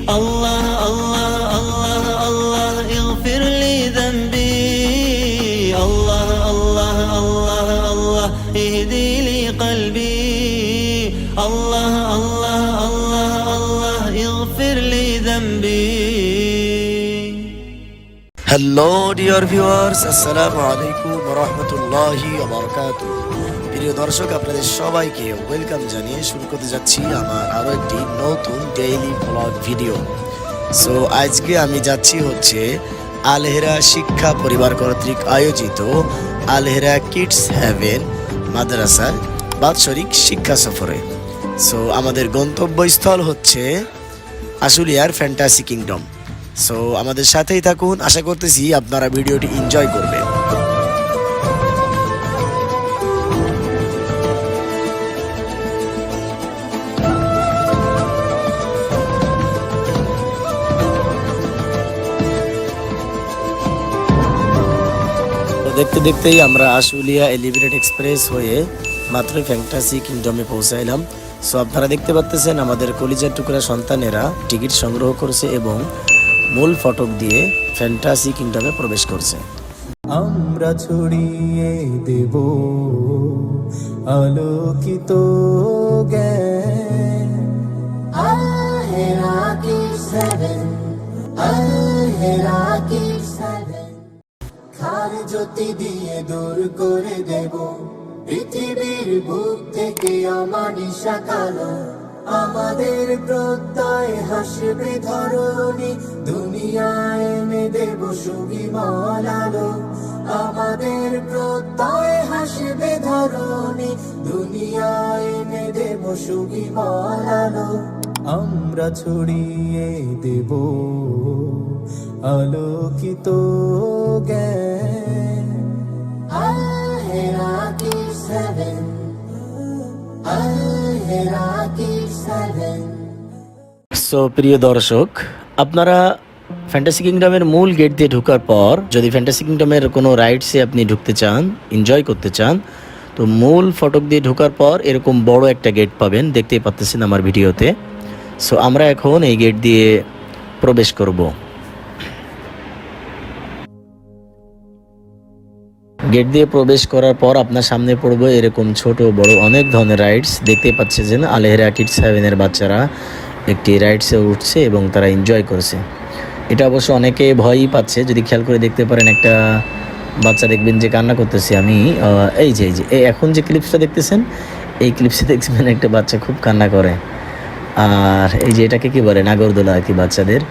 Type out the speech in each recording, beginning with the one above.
الله الله الله الله اغفر لي ذنبي الله الله الله الله اهدي لي قلبي الله الله الله الله اغفر لي ذنبي hello dear viewers, আসসালামু আলাইকুম ওয়া রাহমাতুল্লাহি ওয়া বারাকাতুহু। প্রিয় দর্শক, আপনাদের সবাইকে ওয়েলকাম জানিয়ে শুরু করতে যাচ্ছি আমার আরো একটি নতুন ডেইলি ব্লগ ভিডিও। সো আজকে আমি যাচ্ছি হচ্ছে আলহেরা শিক্ষা পরিবার কর্তৃক আয়োজিত আলহেরা কিডস হ্যাভেন মাদ্রাসার বাৎসরিক শিক্ষা সফরে। সো আমাদের গন্তব্যস্থল হচ্ছে আশুলিয়ার ফ্যান্টাসি কিংডম। সো আমাদের সাথেই থাকুন, আশা করতেছি আপনারা ভিডিওটি এনজয় করবেন। দেখতে দেখতেই আমরা আশুলিয়া এলিভেটেড এক্সপ্রেস হয়ে মাত্র ফ্যান্টাসি কিংডমে পৌঁছাইলাম। সো আপনারা দেখতে পাচ্ছেন আমাদের কলিজার টুকরা সন্তানেরা টিকিট সংগ্রহ করছে এবং মূল ফটক দিয়ে ফ্যান্টাসি কিংডমে প্রবেশ করছে। আমরা ছড়িয়ে দেব আলোকিত জ্ঞান। Alhera kids haven, Alhera kids Haven. খার জ্যোতি দিয়ে দূর করে দেব পৃথিবীর বুক থেকে অমানিসা কালো। আমাদের প্রত্যয় হাসবে ধরণী, দুনিয়ায় এনে দেব সুবিমল আলো। আমাদের প্রত্যয় হাসবে ধরণী, দুনিয়ায় এনে দেব সুবিমল আলো। আমরা ছড়িয়ে দেব আলোকিত জ্ঞান। Alhera kids haven, Alhera kids Haven. So প্রিয় দর্শক, আপনারা ফ্যান্টাসি কিংডমের মূল গেট দিয়ে ঢোকার পর যদি ফ্যান্টাসি কিংডমের কোনো রাইডসে আপনি ঢুকতে চান, এনজয় করতে চান, তো মূল ফটক দিয়ে ঢোকার পর এরকম বড় একটা গেট পাবেন, দেখতেই পাচ্ছেন আমার ভিডিওতে। সো আমরা এখন এই গেট দিয়ে প্রবেশ করব। গেট দিয়ে প্রবেশ করার পর আপনার সামনে পড়বে এরকম ছোট বড় অনেক ধরনের রাইডস। দেখতে পাচ্ছেন আলহেরা কিডস হ্যাভেনের বাচ্চারা একটি রাইডসে উঠছে এবং তারা এনজয় করছে। এটা অবশ্য অনেকে ভয়ই পাচ্ছে, যদি খেয়াল করে দেখতে পারেন একটা বাচ্চা দেখবেন যে কান্না করতেছে। আমি এই যে এখন যে ক্লিপসটা দেখতেছেন, এই ক্লিপসে দেখবেন একটা বাচ্চা খুব কান্না করে। আর এই যে এটাকে কী বলে, নাগরদোলা আর কি বাচ্চাদের।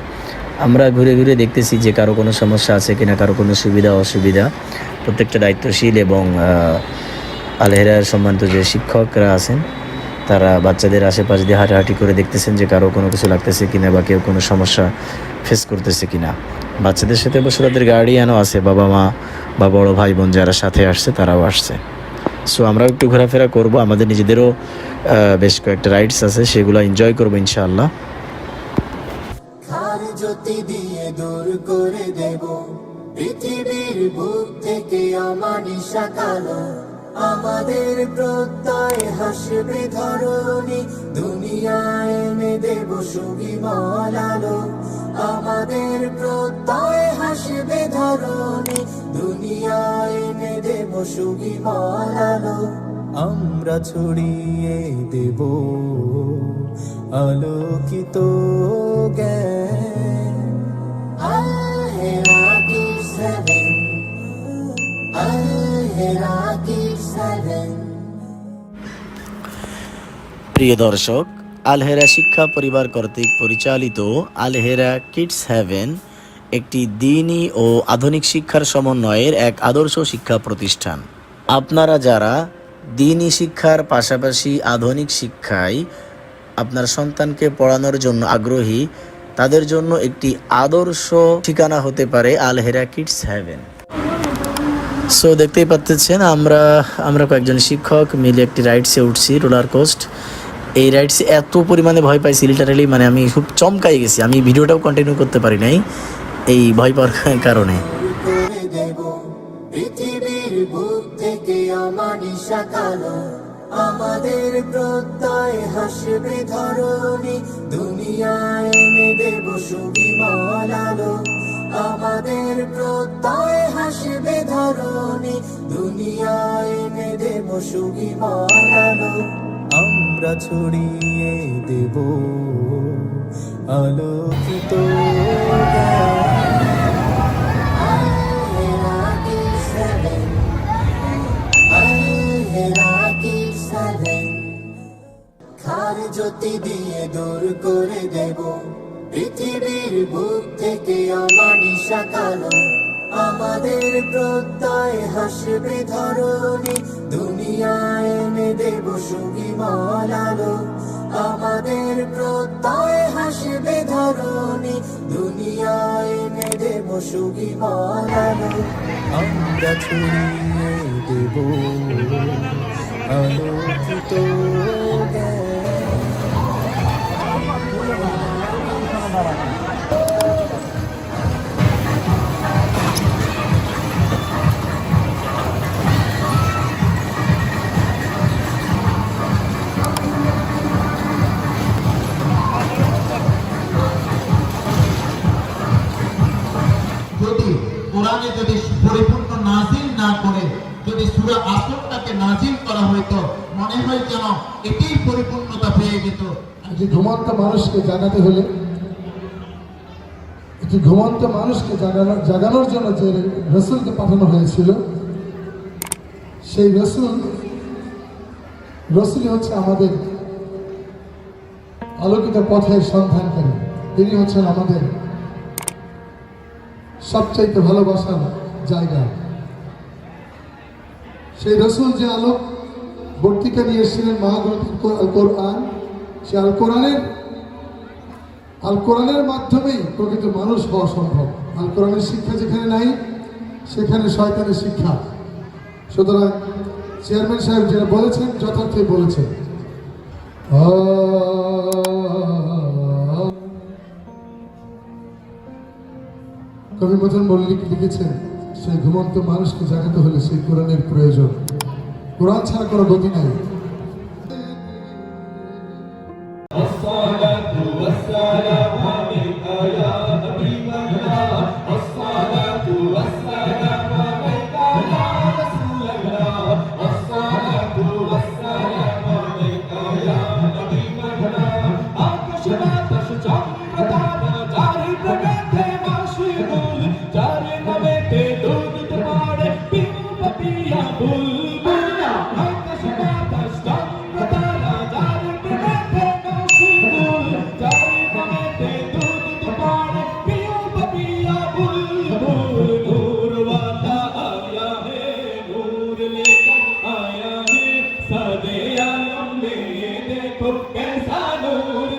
আমরা ঘুরে ঘুরে দেখতেছি যে কারো কোনো সমস্যা আছে কিনা, কারো কোনো সুবিধা অসুবিধা। প্রত্যেকটা দায়িত্বশীল এবং আলহেরার সম্মানিত যে শিক্ষকরা আছেন তারা বাচ্চাদের আশেপাশে দিয়ে হাঁটাহাঁটি করে দেখতেছেন যে কারো কোনো কিছু লাগতেছে কিনা বা কেউ কোনো সমস্যা ফেস করতেছে কিনা। বাচ্চাদের সাথে বসে তাদের গার্ডিয়ানও আছে, বাবা মা বা বড় ভাই বোন যারা সাথে আসছে তারাও আসছে। সো আমরাও একটু ঘোরাফেরা করব, আমাদের নিজেদেরও বেশ কয়েকটা রাইডস আছে, সেগুলো এনজয় করবো ইনশাআল্লাহ। খার জ্যোতি দিয়ে দূর করে দেব পৃথিবীর বুক থেকে অমানিসা কালো। আমাদের প্রত্যয় হাসবে ধরণী, দুনিয়ায় এনে দেব সুবিমল আলো। আমাদের প্রত্যয় হাসবে ধরণী, দুনিয়ায় এনে দেব সুবিমল আলো। আমরা ছড়িয়ে দেব আলোকিত জ্ঞান। Alhera kids haven, Alhera kids haven. প্রিয় দর্শক, আলহেরা শিক্ষা পরিবার কর্তৃক পরিচালিত আলহেরা কিডস হ্যাভেন একটি দ্বীনি ও আধুনিক শিক্ষার সমন্বয়ের এক আদর্শ শিক্ষা প্রতিষ্ঠান। আপনারা যারা দ্বীনি শিক্ষার পাশাপাশি আধুনিক শিক্ষায় আপনার সন্তানকে পড়ানোর জন্য আগ্রহী, তাদের জন্য একটি আদর্শ ঠিকানা হতে পারে আলহেরা কিডস হ্যাভেন। সো দেখতেই পাচ্ছেন আমরা কয়েকজন শিক্ষক মিলে একটি রাইডসে উঠছি, রোলার কোস্ট। এই রাইডসে এত পরিমাণে ভয় পাইছি লিটারালি, মানে আমি খুব চমকাই গেছি। আমি ভিডিওটাও কন্টিনিউ করতে পারি নাই এই ভয় পাওয়ার কারণে। পৃথিবীর বুক থেকে অমানিসা কালো। আমাদের প্রত্যয় হাসবে ধরণী, দুনিয়ায় এনে দেব আমাদের প্রত্যয় হাসবে ধরণী, দুনিয়ায় এনে দেব সুখী আলো। আমরা ছড়িয়ে দেব আলোকিত খার জ্যোতি দিয়ে দূর করে দেব পৃথিবীর বুক থেকে অমানিসা কালো। আমাদের প্রত্যয় হাসবে ধরণী, দুনিয়ায় এনে দেব সুখী আলো। আমাদের প্রত্যয় হাসবে ধরণী, দুনিয়ায় এনে দেব সুখী আলো। আমরা ছড়িয়ে দেব আলোকিত যদি কোরআনে যদি পরিপূর্ণ নাজিল না করে যদি সূরা আসরটাকে নাজিল করা হতো, মনে হয় যেন এটাই পরিপূর্ণতা পেয়ে যেত। যে ঘুমন্ত মানুষকে জাগাতে হলে, যে ঘুমন্ত মানুষকে জাগানোর জন্য যে রসুলকে পাঠানো হয়েছিল, সেই রসুলই হচ্ছে আমাদের আলোকিত পথের সন্ধানকারী। তিনি হচ্ছেন আমাদের সবচাইতে ভালোবাসার জায়গা। সেই রসুল যে আলোক বর্তিকা নিয়ে এসেছিলেন মহাগ্রন্থ আল কোরআন, সে আল কোরআনের মাধ্যমেই প্রকৃত মানুষ হওয়া সম্ভব। আল কোরআনের শিক্ষা যেখানে নাই, সেখানে শয়তানের শিক্ষা। সুতরাং চেয়ারম্যান সাহেব যেটা বলেছেন যথার্থই বলেছেন। কবি মদন মল্লিক লিখেছেন, সেই ঘুমন্ত মানুষকে জাগাতে হলে সেই কোরআনের প্রয়োজন। কোরআন ছাড়া কোনো গতি নাই। कैसा नूर